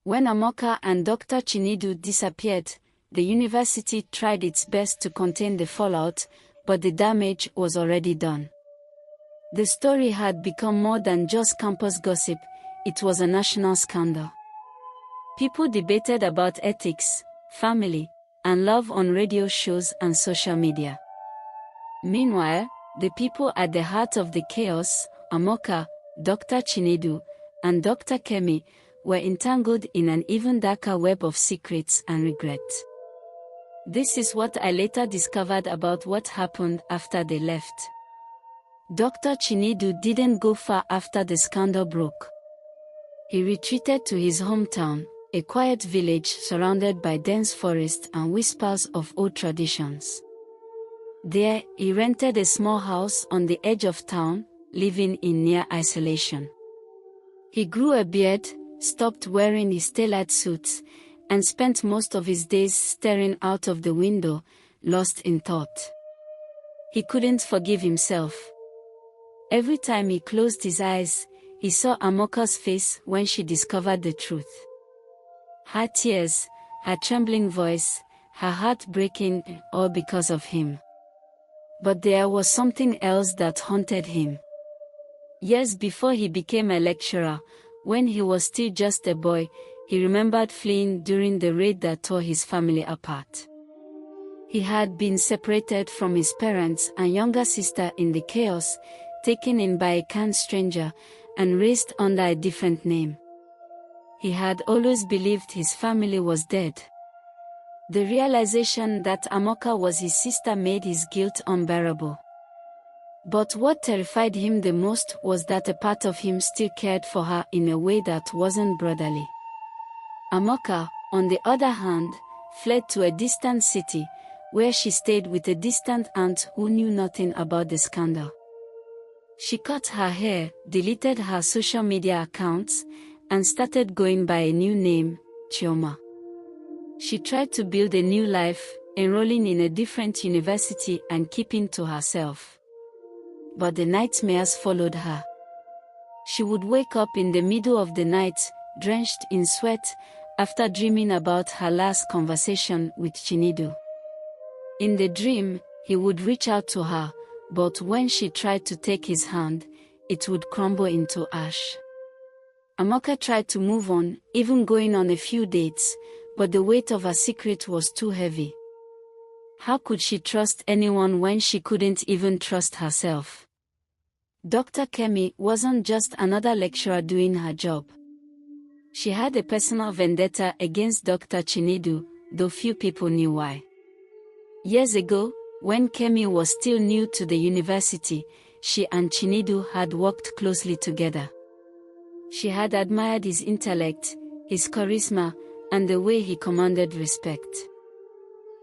When Amaka and Dr. Chinedu disappeared, the university tried its best to contain the fallout, but the damage was already done. The story had become more than just campus gossip, it was a national scandal. People debated about ethics, family, and love on radio shows and social media. Meanwhile, the people at the heart of the chaos, Amaka, Dr. Chinedu, and Dr. Kemi, were entangled in an even darker web of secrets and regret. This is what I later discovered about what happened after they left. Dr. Chinedu didn't go far after the scandal broke. He retreated to his hometown, a quiet village surrounded by dense forest and whispers of old traditions. There, he rented a small house on the edge of town, living in near isolation. He grew a beard, stopped wearing his tailored suits, and spent most of his days staring out of the window, lost in thought. He couldn't forgive himself. Every time he closed his eyes, he saw Amaka's face when she discovered the truth. Her tears, her trembling voice, her heart breaking, all because of him. But there was something else that haunted him. Years before he became a lecturer, when he was still just a boy, he remembered fleeing during the raid that tore his family apart. He had been separated from his parents and younger sister in the chaos, taken in by a kind stranger, and raised under a different name. He had always believed his family was dead. The realization that Amaka was his sister made his guilt unbearable. But what terrified him the most was that a part of him still cared for her in a way that wasn't brotherly. Amaka, on the other hand, fled to a distant city, where she stayed with a distant aunt who knew nothing about the scandal. She cut her hair, deleted her social media accounts, and started going by a new name, Chioma. She tried to build a new life, enrolling in a different university and keeping to herself. But the nightmares followed her. She would wake up in the middle of the night, drenched in sweat, after dreaming about her last conversation with Chinedu. In the dream, he would reach out to her, but when she tried to take his hand, it would crumble into ash. Amaka tried to move on, even going on a few dates, but the weight of her secret was too heavy. How could she trust anyone when she couldn't even trust herself? Dr. Kemi wasn't just another lecturer doing her job. She had a personal vendetta against Dr. Chinedu, though few people knew why. Years ago, when Kemi was still new to the university, she and Chinedu had worked closely together. She had admired his intellect, his charisma, and the way he commanded respect.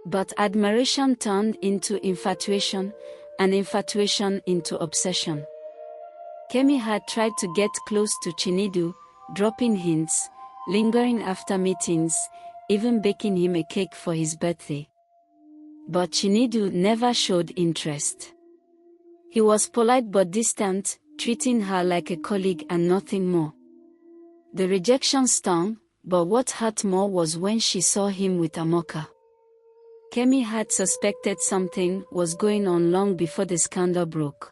But admiration turned into infatuation, and infatuation into obsession. Kemi had tried to get close to Chinedu, dropping hints, lingering after meetings, even baking him a cake for his birthday. But Chinedu never showed interest. He was polite but distant, treating her like a colleague and nothing more. The rejection stung, but what hurt more was when she saw him with Amaka. Kemi had suspected something was going on long before the scandal broke.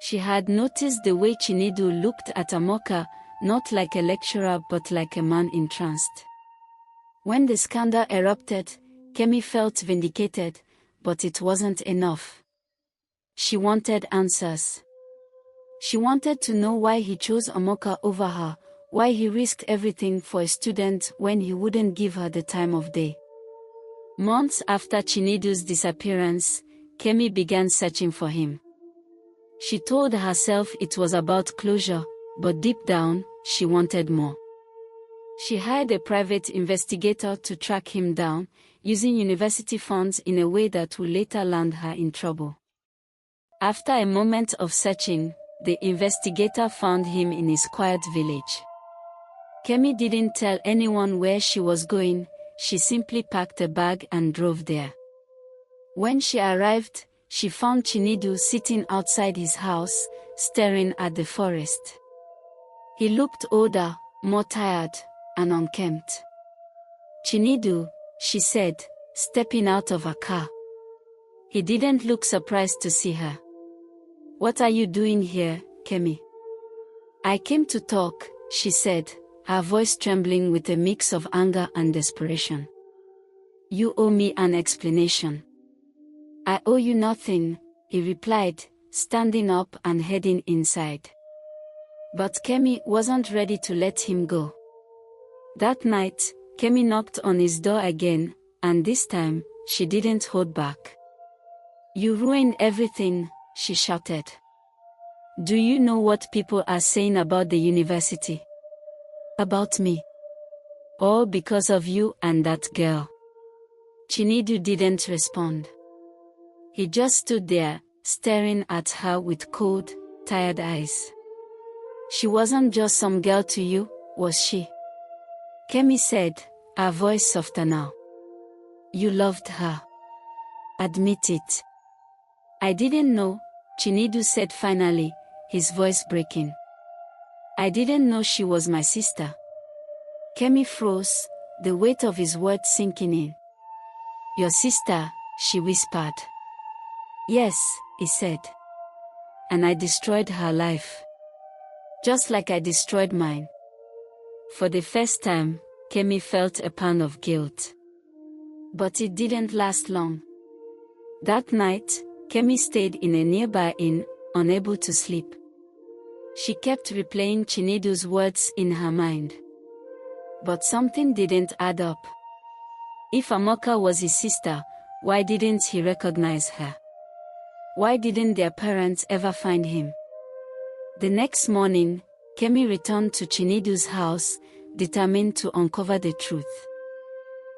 She had noticed the way Chinedu looked at Amaka, not like a lecturer but like a man entranced. When the scandal erupted, Kemi felt vindicated, but it wasn't enough. She wanted answers. She wanted to know why he chose Amaka over her, why he risked everything for a student when he wouldn't give her the time of day. Months after Chinedu's disappearance, Kemi began searching for him. She told herself it was about closure, but deep down, she wanted more. She hired a private investigator to track him down, using university funds in a way that would later land her in trouble. After a moment of searching, the investigator found him in his quiet village. Kemi didn't tell anyone where she was going, she simply packed a bag and drove there. When she arrived, she found Chinedu sitting outside his house, staring at the forest. He looked older, more tired, and unkempt. "Chinedu," she said, stepping out of her car. He didn't look surprised to see her. "What are you doing here, Kemi?" "I came to talk," she said, her voice trembling with a mix of anger and desperation. "You owe me an explanation." "I owe you nothing," he replied, standing up and heading inside. But Kemi wasn't ready to let him go. That night, Kemi knocked on his door again, and this time, she didn't hold back. "You ruined everything," she shouted. "Do you know what people are saying about the university? About me? All because of you and that girl." Chinedu didn't respond. He just stood there, staring at her with cold, tired eyes. "She wasn't just some girl to you, was she?" Kemi said, her voice softer now. "You loved her. Admit it." "I didn't know," Chinedu said finally, his voice breaking. "I didn't know she was my sister." Kemi froze, the weight of his words sinking in. "Your sister," she whispered. "Yes," he said. "And I destroyed her life. Just like I destroyed mine." For the first time, Kemi felt a pound of guilt. But it didn't last long. That night, Kemi stayed in a nearby inn, unable to sleep. She kept replaying Chinedu's words in her mind. But something didn't add up. If Amaka was his sister, why didn't he recognize her? Why didn't their parents ever find him? The next morning, Kemi returned to Chinedu's house, determined to uncover the truth.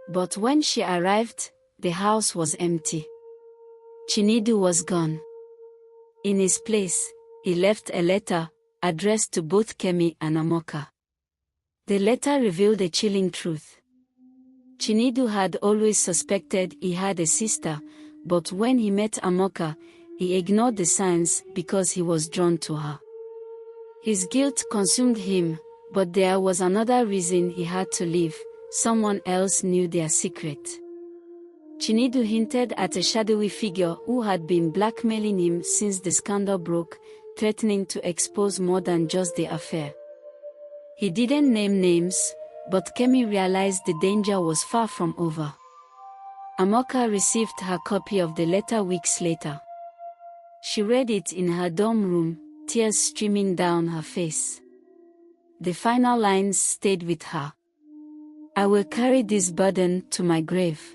But when she arrived, the house was empty. Chinedu was gone. In his place, he left a letter, addressed to both Kemi and Amaka. The letter revealed a chilling truth. Chinedu had always suspected he had a sister, but when he met Amaka, he ignored the signs because he was drawn to her. His guilt consumed him, but there was another reason he had to leave. Someone else knew their secret. Chinedu hinted at a shadowy figure who had been blackmailing him since the scandal broke, threatening to expose more than just the affair. He didn't name names, but Kemi realized the danger was far from over. Amaka received her copy of the letter weeks later. She read it in her dorm room, tears streaming down her face. The final lines stayed with her. "I will carry this burden to my grave.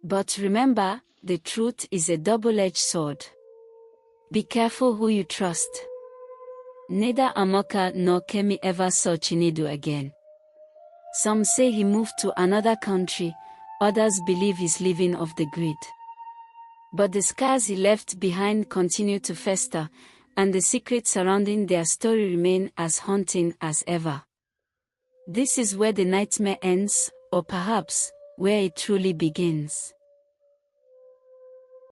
But remember, the truth is a double-edged sword. Be careful who you trust." Neither Amaka nor Kemi ever saw Chinedu again. Some say he moved to another country, others believe he's living off the grid. But the scars he left behind continue to fester, and the secrets surrounding their story remain as haunting as ever. This is where the nightmare ends, or perhaps, where it truly begins.